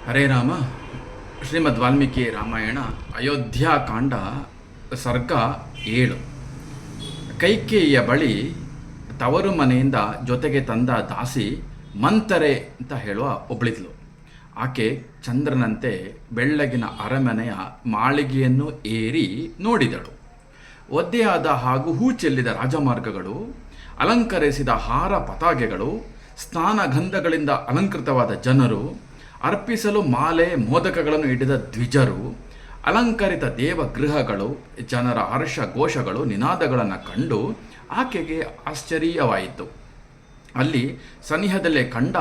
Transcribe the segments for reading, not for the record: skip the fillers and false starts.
ಹರೇ ರಾಮ. ಶ್ರೀಮದ್ ವಾಲ್ಮೀಕಿ ರಾಮಾಯಣ ಅಯೋಧ್ಯಾಕಾಂಡ ಸರ್ಗ 7. ಕೈಕೇಯಿಯ ಬಳಿ ತವರು ಮನೆಯಿಂದ ಜೊತೆಗೆ ತಂದ ದಾಸಿ ಮಂತರೆ ಅಂತ ಹೇಳುವ ಒಬ್ಬಳಿದ್ಲು. ಆಕೆ ಚಂದ್ರನಂತೆ ಬೆಳ್ಳಗಿನ ಅರಮನೆಯ ಮಾಳಿಗೆಯನ್ನು ಏರಿ ನೋಡಿದಳು. ಒದ್ದೆಯಾದ ಹಾಗೂ ಹೂ ಚೆಲ್ಲಿದ ರಾಜಮಾರ್ಗಗಳು, ಅಲಂಕರಿಸಿದ ಹಾರ ಪತಾಕೆಗಳು, ಸ್ನಾನಗಂಧಗಳಿಂದ ಅಲಂಕೃತವಾದ ಜನರು, ಅರ್ಪಿಸಲು ಮಾಲೆ ಮೋದಕಗಳನ್ನು ಹಿಡಿದ ದ್ವಿಜರು, ಅಲಂಕರಿತ ದೇವಗೃಹಗಳು, ಜನರ ಹರ್ಷ ಘೋಷಗಳು, ನಿನಾದಗಳನ್ನು ಕಂಡು ಆಕೆಗೆ ಆಶ್ಚರ್ಯವಾಯಿತು. ಅಲ್ಲಿ ಸನಿಹದಲ್ಲೇ ಕಂಡ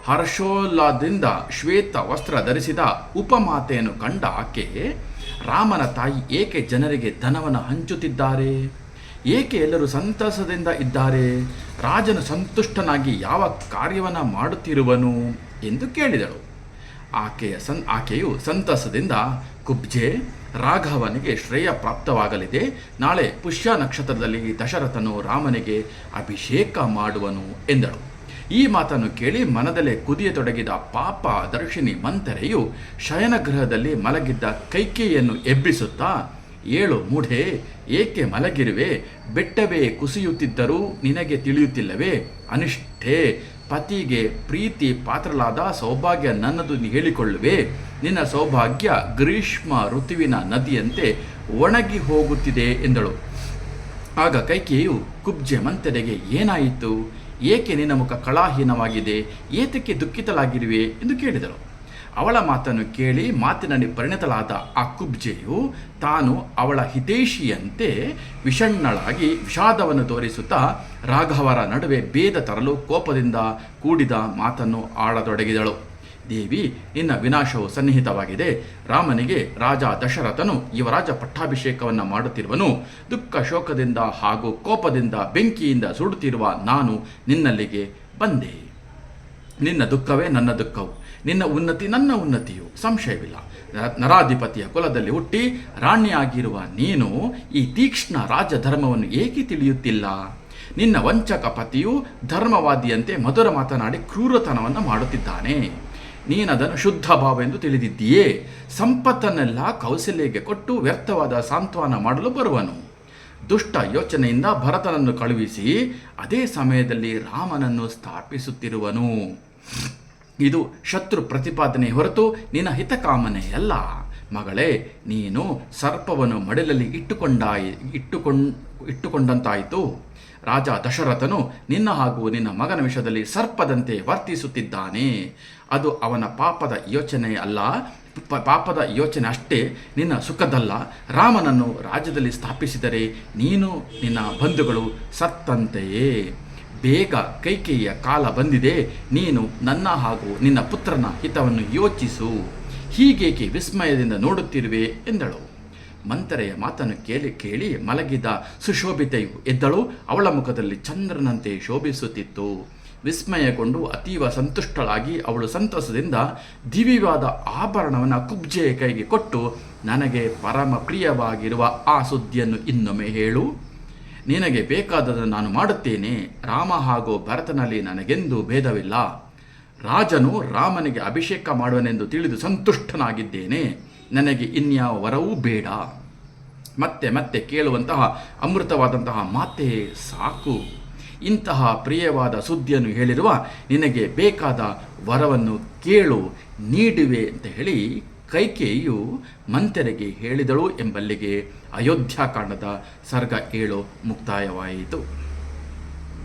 ಹರ್ಷೋಲ್ಲಾದಿಂದ ಶ್ವೇತ ವಸ್ತ್ರ ಧರಿಸಿದ ಉಪಮಾತೆಯನ್ನು ಕಂಡ ಆಕೆ, ರಾಮನ ತಾಯಿ ಏಕೆ ಜನರಿಗೆ ಧನವನ್ನು ಹಂಚುತ್ತಿದ್ದಾರೆ? ಏಕೆ ಎಲ್ಲರೂ ಸಂತಸದಿಂದ ಇದ್ದಾರೆ? ರಾಜನು ಸಂತುಷ್ಟನಾಗಿ ಯಾವ ಕಾರ್ಯವನ್ನು ಮಾಡುತ್ತಿರುವನು ಎಂದು ಕೇಳಿದಳು. ಆಕೆಯು ಸಂತಸದಿಂದ, ಕುಬ್ಜೆ, ರಾಘವನಿಗೆ ಶ್ರೇಯ ಪ್ರಾಪ್ತವಾಗಲಿದೆ. ನಾಳೆ ಪುಷ್ಯ ನಕ್ಷತ್ರದಲ್ಲಿ ದಶರಥನು ರಾಮನಿಗೆ ಅಭಿಷೇಕ ಮಾಡುವನು ಎಂದಳು. ಈ ಮಾತನ್ನು ಕೇಳಿ ಮನದಲ್ಲೇ ಕುದಿಯತೊಡಗಿದ ಪಾಪ ದರ್ಶಿನಿ ಮಂತರೆಯು ಶಯನಗೃಹದಲ್ಲಿ ಮಲಗಿದ್ದ ಕೈಕೇಯಿಯನ್ನು ಎಬ್ಬಿಸುತ್ತಾ, ಏಳು ಮೂಢೆ, ಏಕೆ ಮಲಗಿರುವೆ? ಬೆಟ್ಟವೇ ಕುಸಿಯುತ್ತಿದ್ದರೂ ನಿನಗೆ ತಿಳಿಯುತ್ತಿಲ್ಲವೇ? ಅನಿಷ್ಠೆ, ಪತಿಗೆ ಪ್ರೀತಿ ಪಾತ್ರಲಾದ ಸೌಭಾಗ್ಯ ನನ್ನದು ಹೇಳಿಕೊಳ್ಳುವೆ. ನಿನ್ನ ಸೌಭಾಗ್ಯ ಗ್ರೀಷ್ಮ ಋತುವಿನ ನದಿಯಂತೆ ಒಣಗಿ ಹೋಗುತ್ತಿದೆ ಎಂದಳು. ಆಗ ಕೈಕೇಯಿಯು, ಕುಬ್ಜೆ ಮಂತರೆಗೆ ಏನಾಯಿತು? ಏಕೆ ನಿನ್ನ ಮುಖ ಕಳಾಹೀನವಾಗಿದೆ? ಏತಕ್ಕೆ ದುಃಖಿತಲಾಗಿರುವೆ ಎಂದು ಕೇಳಿದಳು. ಅವಳ ಮಾತನ್ನು ಕೇಳಿ ಮಾತಿನಲ್ಲಿ ಪರಿಣತಳಾದ ಆ ಕುಬ್ಜೆಯು ತಾನು ಅವಳ ಹಿತೈಷಿಯಂತೆ ವಿಷಣ್ಣಳಾಗಿ ವಿಷಾದವನ್ನು ತೋರಿಸುತ್ತಾ ರಾಘವರ ನಡುವೆ ಭೇದ ತರಲು ಕೋಪದಿಂದ ಕೂಡಿದ ಮಾತನ್ನು ಆಡತೊಡಗಿದಳು. ದೇವಿ, ನಿನ್ನ ವಿನಾಶವು ಸನ್ನಿಹಿತವಾಗಿದೆ. ರಾಮನಿಗೆ ರಾಜ ದಶರಥನು ಯುವರಾಜ ಪಟ್ಟಾಭಿಷೇಕವನ್ನು ಮಾಡುತ್ತಿರುವನು. ದುಃಖ ಶೋಕದಿಂದ ಹಾಗೂ ಕೋಪದಿಂದ ಬೆಂಕಿಯಿಂದ ಸುಡುತ್ತಿರುವ ನಾನು ನಿನ್ನಲ್ಲಿಗೆ ಬಂದೆ. ನಿನ್ನ ದುಃಖವೇ ನನ್ನ ದುಃಖವು, ನಿನ್ನ ಉನ್ನತಿ ನನ್ನ ಉನ್ನತಿಯು, ಸಂಶಯವಿಲ್ಲ. ನರಾಧಿಪತಿಯ ಕುಲದಲ್ಲಿ ಹುಟ್ಟಿ ರಾಣಿಯಾಗಿರುವ ನೀನು ಈ ತೀಕ್ಷ್ಣ ರಾಜಧರ್ಮವನ್ನು ಏಕೆ ತಿಳಿಯುತ್ತಿಲ್ಲ? ನಿನ್ನ ವಂಚಕ ಪತಿಯು ಧರ್ಮವಾದಿಯಂತೆ ಮಧುರ ಮಾತನಾಡಿ ಕ್ರೂರತನವನ್ನು ಮಾಡುತ್ತಿದ್ದಾನೆ. ನೀನದನ್ನು ಶುದ್ಧ ಭಾವ ಎಂದು ತಿಳಿದಿದ್ದೀಯೇ. ಸಂಪತ್ತನ್ನೆಲ್ಲ ಕೌಸಲ್ಯಗೆ ಕೊಟ್ಟು ವ್ಯರ್ಥವಾದ ಸಾಂತ್ವನ ಮಾಡಲು ಬರುವನು. ದುಷ್ಟ ಯೋಚನೆಯಿಂದ ಭರತನನ್ನು ಕಳುಹಿಸಿ ಅದೇ ಸಮಯದಲ್ಲಿ ರಾಮನನ್ನು ಸ್ಥಾಪಿಸುತ್ತಿರುವನು. ಇದು ಶತ್ರು ಪ್ರತಿಪಾದನೆ ಹೊರತು ನಿನ್ನ ಹಿತಕಾಮನೆಯಲ್ಲ. ಮಗಳೇ, ನೀನು ಸರ್ಪವನ್ನು ಮಡಿಲಲ್ಲಿ ಇಟ್ಟುಕೊಂಡಂತಾಯಿತು. ರಾಜ ದಶರಥನು ನಿನ್ನ ಹಾಗೂ ನಿನ್ನ ಮಗನ ವಿಷಯದಲ್ಲಿ ಸರ್ಪದಂತೆ ವರ್ತಿಸುತ್ತಿದ್ದಾನೆ. ಅದು ಅವನ ಪಾಪದ ಯೋಚನೆ ಅಲ್ಲ, ಪಾಪದ ಯೋಚನೆ ಅಷ್ಟೇ, ನಿನ್ನ ಸುಖದಲ್ಲ. ರಾಮನನ್ನು ರಾಜ್ಯದಲ್ಲಿ ಸ್ಥಾಪಿಸಿದರೆ ನೀನು ನಿನ್ನ ಬಂಧುಗಳು ಸತ್ತಂತೆಯೇ. ಬೇಗ ಕೈಕೇಯಿಯ ಕಾಲ ಬಂದಿದೆ. ನೀನು ನನ್ನ ಹಾಗೂ ನಿನ್ನ ಪುತ್ರನ ಹಿತವನ್ನು ಯೋಚಿಸು. ಹೀಗೇಕೆ ವಿಸ್ಮಯದಿಂದ ನೋಡುತ್ತಿರುವೆ ಎಂದಳು. ಮಂತರೆಯ ಮಾತನ್ನು ಕೇಳಿ ಮಲಗಿದ ಸುಶೋಭಿತೆಯು ಎದ್ದಳು. ಅವಳ ಮುಖದಲ್ಲಿ ಚಂದ್ರನಂತೆ ಶೋಭಿಸುತ್ತಿತ್ತು. ವಿಸ್ಮಯಗೊಂಡು ಅತೀವ ಸಂತುಷ್ಟಳಾಗಿ ಅವಳು ಸಂತಸದಿಂದ ದಿವ್ಯವಾದ ಆಭರಣವನ್ನು ಕುಬ್ಜೆಯ ಕೈಗೆ ಕೊಟ್ಟು, ನನಗೆ ಪರಮ ಪ್ರಿಯವಾಗಿರುವ ಆ ಸುದ್ದಿಯನ್ನು ಇನ್ನೊಮ್ಮೆ ಹೇಳು. ನಿನಗೆ ಬೇಕಾದದನ್ನು ನಾನು ಮಾಡುತ್ತೇನೆ. ರಾಮ ಹಾಗೂ ಭರತನಲ್ಲಿ ನನಗೆಂದೂ ಭೇದವಿಲ್ಲ. ರಾಜನು ರಾಮನಿಗೆ ಅಭಿಷೇಕ ಮಾಡುವನೆಂದು ತಿಳಿದು ಸಂತುಷ್ಟನಾಗಿದ್ದೇನೆ. ನನಗೆ ಇನ್ಯಾವ ವರವೂ ಬೇಡ. ಮತ್ತೆ ಮತ್ತೆ ಕೇಳುವಂತಹ ಅಮೃತವಾದಂತಹ ಮಾತೇ ಸಾಕು. ಇಂತಹ ಪ್ರಿಯವಾದ ಸುದ್ದಿಯನ್ನು ಹೇಳಿರುವ ನಿನಗೆ ಬೇಕಾದ ವರವನ್ನು ಕೇಳು, ನೀಡುವೆ ಅಂತ ಹೇಳಿ ಕೈಕೇಯಿಯು ಮಂತರೆಗೆ ಹೇಳಿದಳು ಎಂಬಲ್ಲಿಗೆ ಅಯೋಧ್ಯಾಕಾಂಡದ ಸರ್ಗ 7 ಮುಕ್ತಾಯವಾಯಿತು.